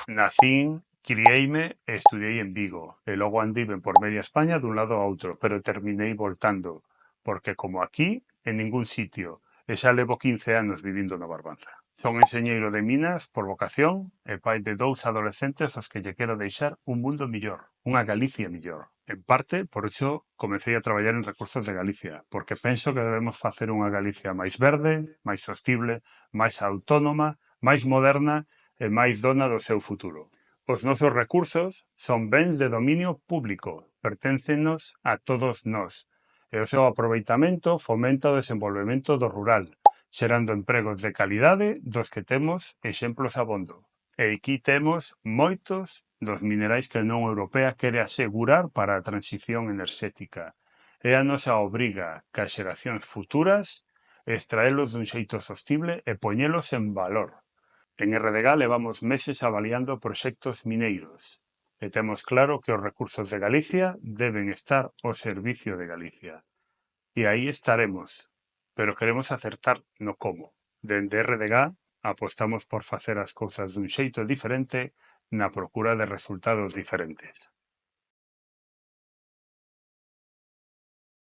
Nacín, crieime e estudiei en Vigo, e logo andiven por media España dun lado a outro, pero terminei voltando, porque como aquí, en ningún sitio, e xa levo 15 anos vivindo no Barbanza. Son enxeñeiro de minas por vocación e pai de 2 adolescentes aos que lle quero deixar un mundo millor, unha Galicia millor. En parte, por iso, comecei a traballar en Recursos de Galicia, porque penso que debemos facer unha Galicia máis verde, máis sostible, máis autónoma, máis moderna e máis dona do seu futuro. Os nosos recursos son bens de dominio público, perténcenos a todos nós, e o seu aproveitamento fomenta o desenvolvemento do rural, xerando empregos de calidade dos que temos exemplos abondo. E aquí temos moitos dos minerais que a Unión Europea quere asegurar para a transición enerxética. É a nosa obriga que as xeracións futuras extraelos dun xeito sostible e poñelos en valor. En RDG levamos meses avaliando proxectos mineiros e temos claro que os recursos de Galicia deben estar ao servicio de Galicia. E aí estaremos, pero queremos acertar no como. Dende RDG apostamos por facer as cousas dun xeito diferente na procura de resultados diferentes.